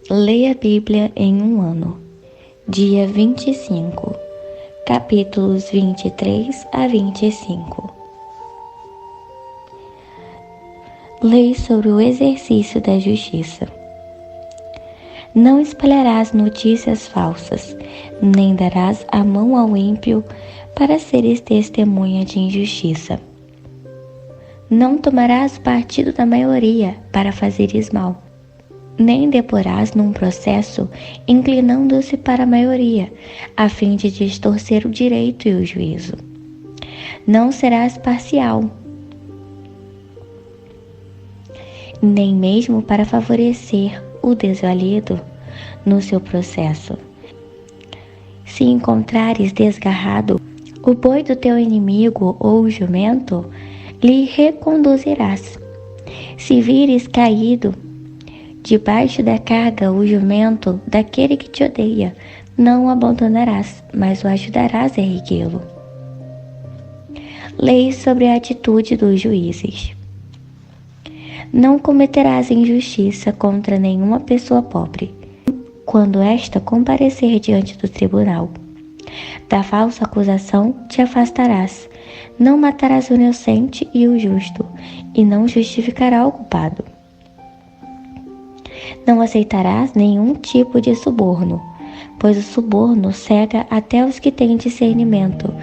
Leia a Bíblia em um ano. Dia 25, capítulos 23 a 25. Lei sobre o exercício da justiça. Não espalharás notícias falsas, nem darás a mão ao ímpio para seres testemunha de injustiça. Não tomarás partido da maioria para fazeres mal, nem deporás num processo inclinando-se para a maioria, a fim de distorcer o direito e o juízo. Não serás parcial, nem mesmo para favorecer o desvalido no seu processo. Se encontrares desgarrado o boi do teu inimigo ou o jumento, lhe reconduzirás. Se vires caído debaixo da carga o jumento daquele que te odeia, não o abandonarás, mas o ajudarás a erguê-lo. Lei sobre a atitude dos juízes. Não cometerás injustiça contra nenhuma pessoa pobre, quando esta comparecer diante do tribunal. Da falsa acusação te afastarás. Não matarás o inocente e o justo, e não justificará o culpado. Não aceitarás nenhum tipo de suborno, pois o suborno cega até os que têm discernimento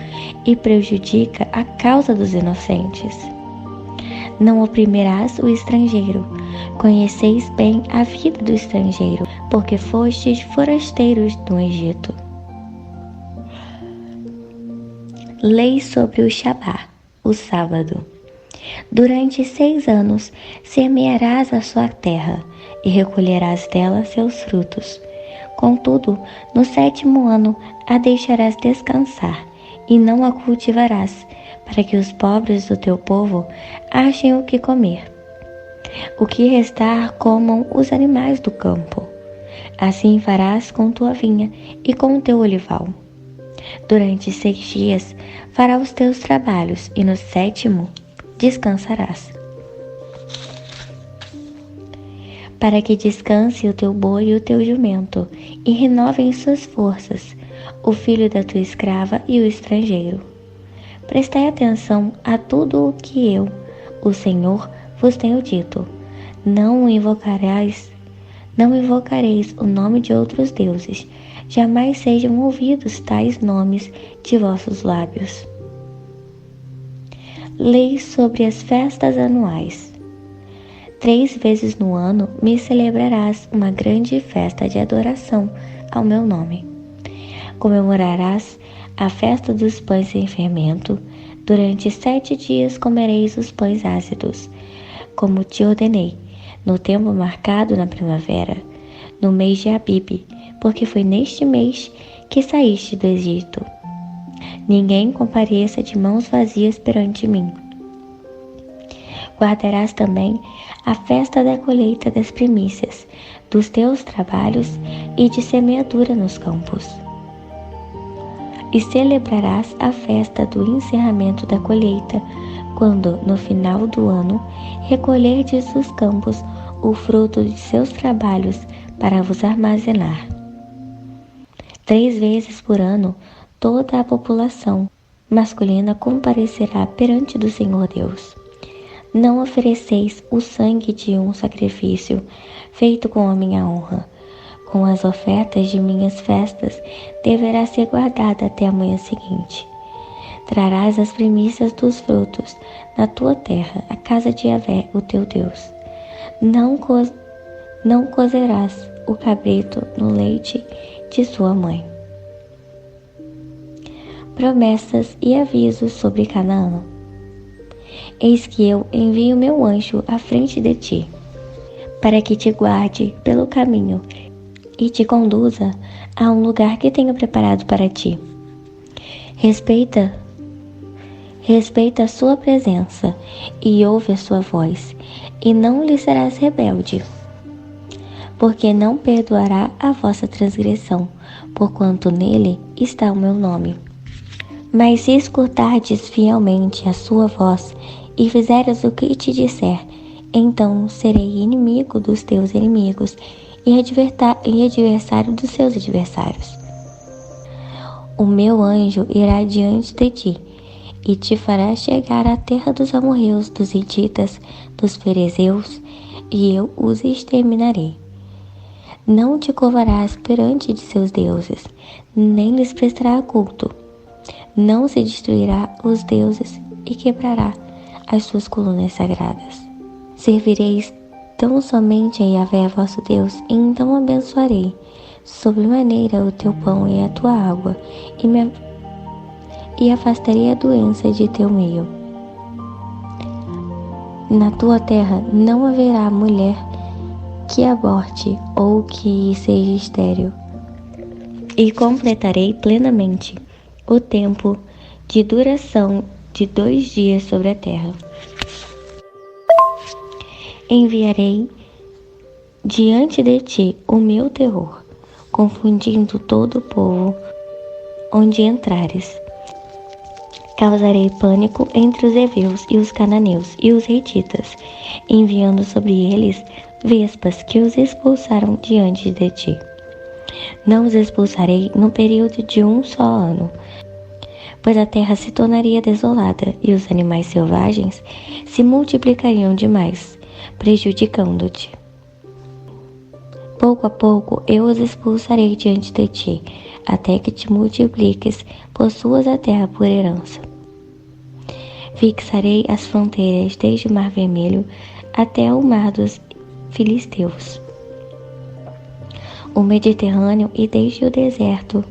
e prejudica a causa dos inocentes. Não oprimirás o estrangeiro. Conheceis bem a vida do estrangeiro, porque fostes forasteiros no Egito. Lei sobre o Shabá, o sábado. Durante 6 anos semearás a sua terra e recolherás dela seus frutos. Contudo, no 7º ano a deixarás descansar e não a cultivarás, para que os pobres do teu povo achem o que comer. O que restar comam os animais do campo. Assim farás com tua vinha e com o teu olival. Durante 6 dias farás os teus trabalhos, e no 7º descansarás. Para que descanse o teu boi e o teu jumento, e renovem suas forças, o filho da tua escrava e o estrangeiro. Prestai atenção a tudo o que eu, o Senhor, vos tenho dito. Não invocareis o nome de outros deuses. Jamais sejam ouvidos tais nomes de vossos lábios. Lei sobre as festas anuais. 3 vezes no ano me celebrarás uma grande festa de adoração ao meu nome. Comemorarás a festa dos pães sem fermento. Durante 7 dias comereis os pães ácidos, como te ordenei, no tempo marcado na primavera, no mês de Abibe, porque foi neste mês que saíste do Egito. Ninguém compareça de mãos vazias perante mim. Guardarás também a festa da colheita das primícias, dos teus trabalhos e de semeadura nos campos. E celebrarás a festa do encerramento da colheita, quando, no final do ano, recolherdes dos campos o fruto de seus trabalhos para vos armazenar. 3 vezes por ano, toda a população masculina comparecerá perante do Senhor Deus. Não ofereceis o sangue de um sacrifício feito com a minha honra. Com as ofertas de minhas festas deverá ser guardada até a manhã seguinte. Trarás as primícias dos frutos na tua terra, a casa de Yahvé, o teu Deus. Não cozerás o cabrito no leite de sua mãe. Promessas e avisos sobre Canaã. Eis que eu envio meu anjo à frente de ti, para que te guarde pelo caminho e te conduza a um lugar que tenho preparado para ti. Respeita a sua presença e ouve a sua voz, e não lhe serás rebelde, porque não perdoará a vossa transgressão, porquanto nele está o meu nome. Mas se escutardes fielmente a sua voz e fizeres o que te disser, então serei inimigo dos teus inimigos e adversário dos seus adversários. O meu anjo irá diante de ti, e te fará chegar à terra dos amorreus, dos hititas, dos ferezeus, e eu os exterminarei. Não te curvarás perante de seus deuses, nem lhes prestará culto. Não se destruirá os deuses e quebrará as suas colunas sagradas. Servireis tão somente a Yahvé vosso Deus, e então abençoarei sobremaneira o teu pão e a tua água, e afastarei a doença de teu meio. Na tua terra não haverá mulher que aborte ou que seja estéril, e completarei plenamente o tempo de duração de 2 dias sobre a terra. Enviarei diante de ti o meu terror, confundindo todo o povo onde entrares. Causarei pânico entre os heveus e os cananeus e os hititas, enviando sobre eles vespas que os expulsaram diante de ti. Não os expulsarei no período de 1 só ano, pois a terra se tornaria desolada e os animais selvagens se multiplicariam demais, prejudicando-te. Pouco a pouco eu os expulsarei diante de ti, até que te multipliques, possuas a terra por herança. Fixarei as fronteiras desde o Mar Vermelho até o Mar dos Filisteus, o Mediterrâneo e desde o deserto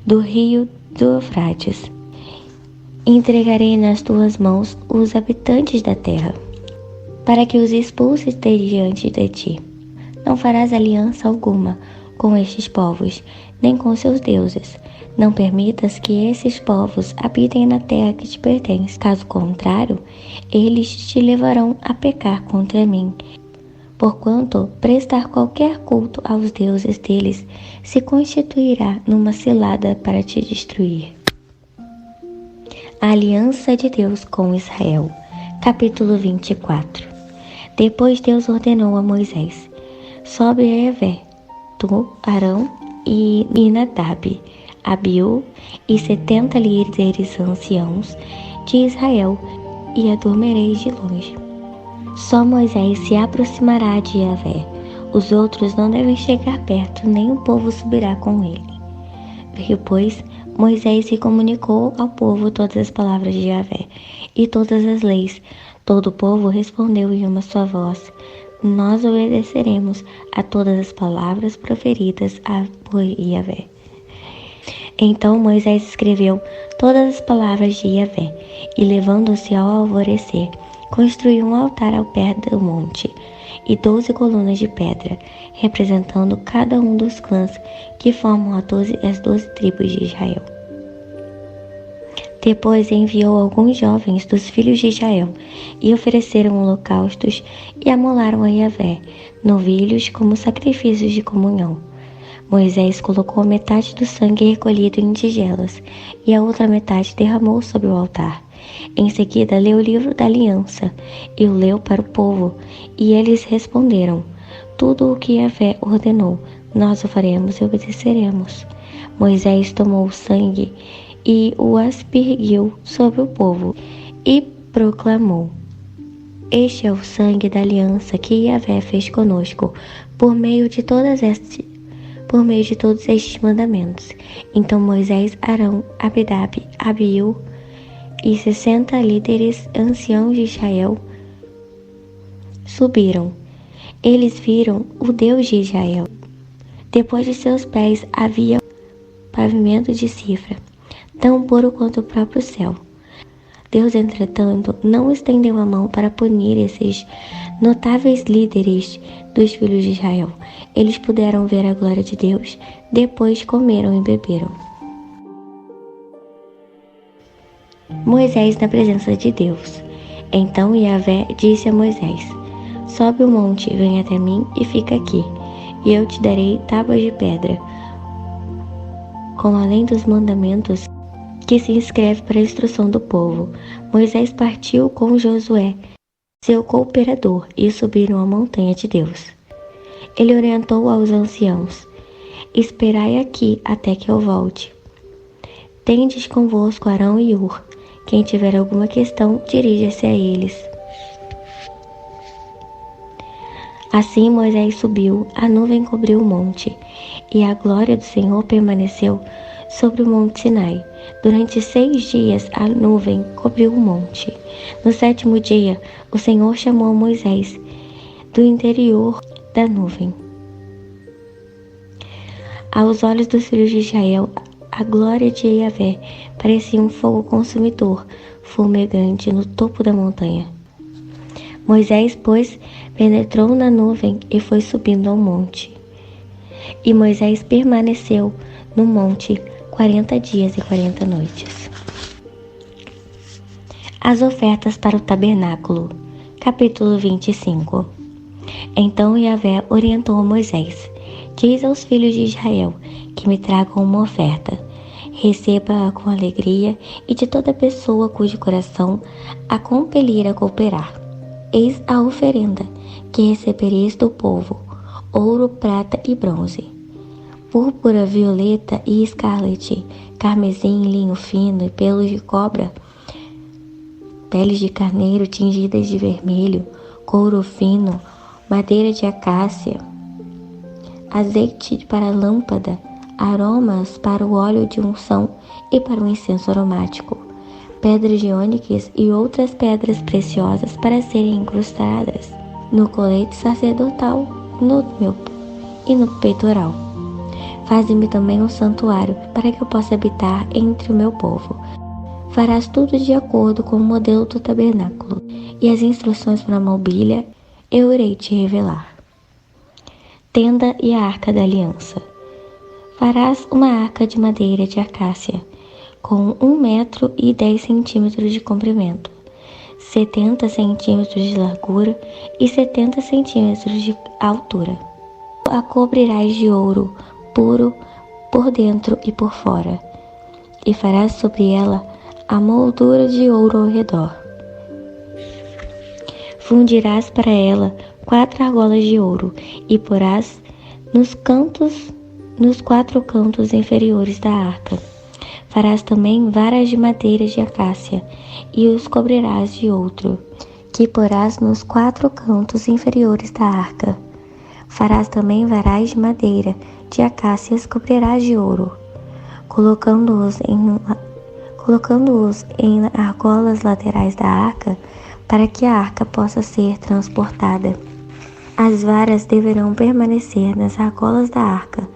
do rio do Eufrates. Entregarei nas tuas mãos os habitantes da terra, para que os expulses de diante de ti. Não farás aliança alguma com estes povos, nem com seus deuses. Não permitas que esses povos habitem na terra que te pertence. Caso contrário, eles te levarão a pecar contra mim, porquanto prestar qualquer culto aos deuses deles se constituirá numa cilada para te destruir. A aliança de Deus com Israel. Capítulo 24. Depois Deus ordenou a Moisés: sobe a Yahvé, tu, Arão e Nadab, Abiú e 70 líderes anciãos de Israel, e adormereis de longe. Só Moisés se aproximará de Yahvé. Os outros não devem chegar perto, nem o povo subirá com ele. Veio, pois, Moisés e comunicou ao povo todas as palavras de Yahvé e todas as leis. Todo o povo respondeu em uma só voz: nós obedeceremos a todas as palavras proferidas por Yahvé. Então Moisés escreveu todas as palavras de Yahvé, e levando-se ao alvorecer, construiu um altar ao pé do monte, e 12 colunas de pedra, representando cada um dos clãs que formam as 12 tribos de Israel. Depois enviou alguns jovens dos filhos de Israel, e ofereceram holocaustos e amolaram a Yahvé novilhos como sacrifícios de comunhão. Moisés colocou metade do sangue recolhido em tigelas, e a outra metade derramou sobre o altar. Em seguida leu o livro da aliança, e o leu para o povo, e eles responderam: tudo o que Yahvé ordenou, nós o faremos e obedeceremos. Moisés tomou o sangue e o aspergiu sobre o povo, e proclamou: este é o sangue da aliança que Yahvé fez conosco, por meio de todos estes mandamentos. Então Moisés, Arão, Abidab, Abiú e 60 líderes anciãos de Israel subiram. Eles viram o Deus de Israel. Depois de seus pés havia pavimento de cifra, tão puro quanto o próprio céu. Deus, entretanto, não estendeu a mão para punir esses notáveis líderes dos filhos de Israel. Eles puderam ver a glória de Deus, depois comeram e beberam. Moisés na presença de Deus. Então Yahvé disse a Moisés: sobe o monte, vem até mim e fica aqui, e eu te darei tábuas de pedra, com além dos mandamentos que se inscreve para a instrução do povo. Moisés partiu com Josué, seu cooperador, e subiram a montanha de Deus. Ele orientou aos anciãos: esperai aqui até que eu volte. Tendes convosco Arão e Hur. Quem tiver alguma questão, dirija-se a eles. Assim Moisés subiu, a nuvem cobriu o monte, e a glória do Senhor permaneceu sobre o monte Sinai. Durante 6 dias a nuvem cobriu o monte. No 7º dia, o Senhor chamou Moisés do interior da nuvem. Aos olhos dos filhos de Israel, a glória de Yahvé parecia um fogo consumidor, fumegante no topo da montanha. Moisés, pois, penetrou na nuvem e foi subindo ao monte. E Moisés permaneceu no monte 40 dias e 40 noites. As ofertas para o tabernáculo. Capítulo 25. Então Yahvé orientou Moisés: diz aos filhos de Israel que me tragam uma oferta. Receba-a com alegria e de toda pessoa cujo coração a compelir a cooperar. Eis a oferenda que recebereis do povo: ouro, prata e bronze, púrpura, violeta e escarlate, carmesim, linho fino e pelos de cobra, peles de carneiro tingidas de vermelho, couro fino, madeira de acácia, azeite para a lâmpada, aromas para o óleo de unção e para o incenso aromático, pedras de ônix e outras pedras preciosas para serem incrustadas no colete sacerdotal e no peitoral. Faze-me também um santuário para que eu possa habitar entre o meu povo. Farás tudo de acordo com o modelo do tabernáculo, e as instruções para a mobília eu irei te revelar. Tenda e a arca da aliança. Farás uma arca de madeira de acácia, com 1 metro e 10 centímetros de comprimento, 70 centímetros de largura e 70 centímetros de altura. A cobrirás de ouro puro por dentro e por fora, e farás sobre ela a moldura de ouro ao redor. Fundirás para ela 4 argolas de ouro e porás nos 4 cantos inferiores da arca. Farás também varas de madeira de acácia e os cobrirás de outro, que porás nos 4 cantos inferiores da arca. Farás também varais de madeira de acácia e os cobrirás de ouro, colocando-os em argolas laterais da arca, para que a arca possa ser transportada. As varas deverão permanecer nas argolas da arca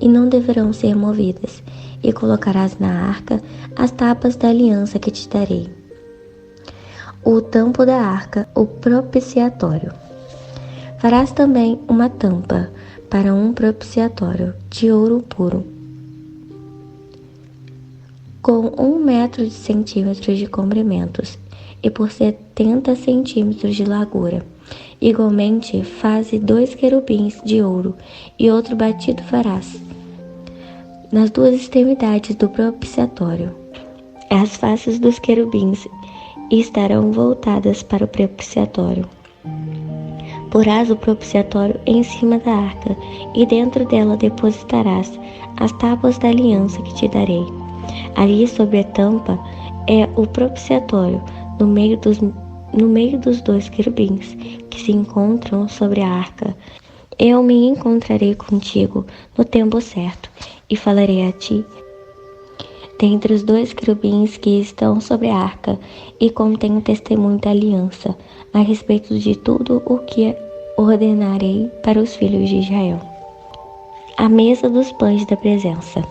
e não deverão ser movidas, e colocarás na arca as tábuas da aliança que te darei. O tampo da arca, o propiciatório. Farás também uma tampa para um propiciatório de ouro puro, com 1 metro de centímetros de comprimentos e por 70 centímetros de largura. Igualmente, faze 2 querubins de ouro e outro batido farás nas 2 extremidades do propiciatório. As faces dos querubins estarão voltadas para o propiciatório. Porás o propiciatório em cima da arca, e dentro dela depositarás as tábuas da aliança que te darei. Ali sobre a tampa é o propiciatório, no meio dos 2 querubins que se encontram sobre a arca. Eu me encontrarei contigo no tempo certo e falarei a ti dentre os 2 querubins que estão sobre a arca, e contém o testemunho da aliança a respeito de tudo o que ordenarei para os filhos de Israel. A mesa dos pães da presença.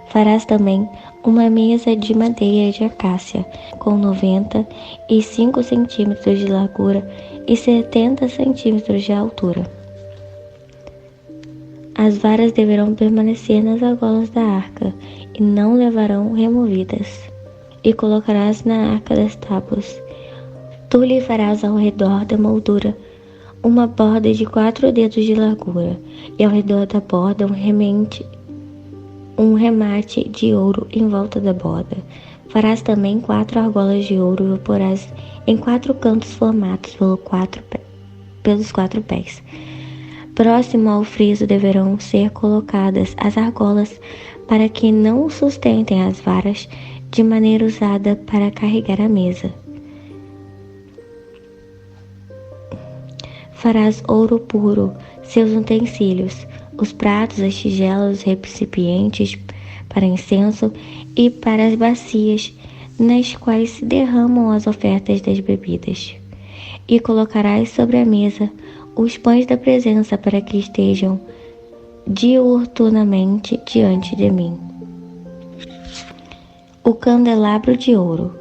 Farás também uma mesa de madeira de acácia, com 95 centímetros de largura e 70 centímetros de altura. As varas deverão permanecer nas argolas da arca e não levarão removidas. E colocarás na arca das tábuas. Tu lhe farás ao redor da moldura uma borda de 4 dedos de largura, e ao redor da borda um remate de ouro em volta da borda. Farás também 4 argolas de ouro e o porás em 4 cantos formados pelos 4 pés. Próximo ao friso deverão ser colocadas as argolas para que não sustentem as varas de maneira usada para carregar a mesa. Farás ouro puro seus utensílios, os pratos, as tigelas, os recipientes para incenso e para as bacias nas quais se derramam as ofertas das bebidas. E colocarás sobre a mesa os pães da presença para que estejam diuturnamente diante de mim. O candelabro de ouro.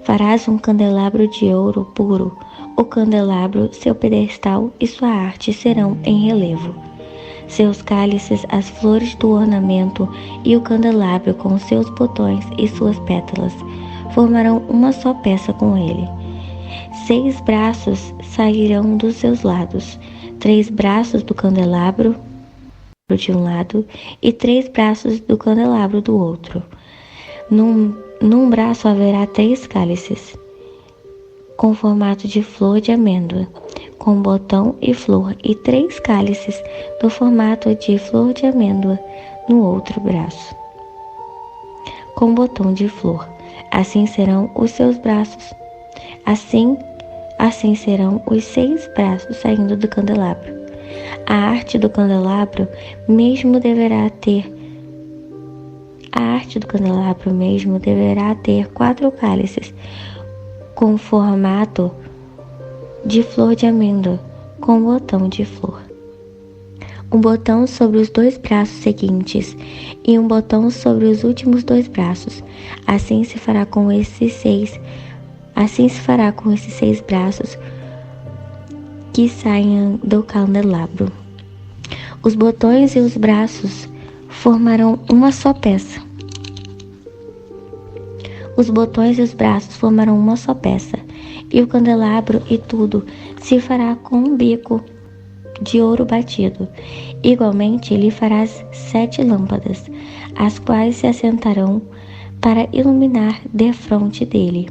Farás um candelabro de ouro puro. O candelabro, seu pedestal e sua arte serão em relevo. Seus cálices, as flores do ornamento e o candelabro com seus botões e suas pétalas formarão uma só peça com ele. 6 braços sairão dos seus lados, 3 braços do candelabro de um lado e 3 braços do candelabro do outro. Num braço haverá 3 cálices, com formato de flor de amêndoa, com botão e flor, e 3 cálices do formato de flor de amêndoa no outro braço, com botão de flor. Assim serão os seus braços. Assim serão os 6 braços saindo do candelabro. A arte do candelabro mesmo deverá ter 4 cálices, com formato de flor de amêndoa, com botão de flor. Um botão sobre os 2 braços seguintes e um botão sobre os últimos 2 braços. Assim se fará com esses 6 braços que saem do candelabro. Os botões e os braços formarão uma só peça. E o candelabro e tudo se fará com um bico de ouro batido. Igualmente lhe farás 7 lâmpadas, as quais se assentarão para iluminar defronte dele.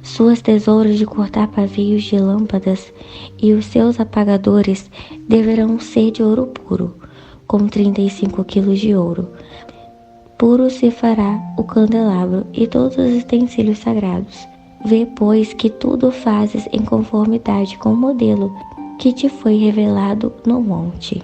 Suas tesouras de cortar pavios de lâmpadas e os seus apagadores deverão ser de ouro puro, com 35 quilos de ouro. Puro se fará o candelabro e todos os utensílios sagrados. Vê, pois, que tudo fazes em conformidade com o modelo que te foi revelado no monte.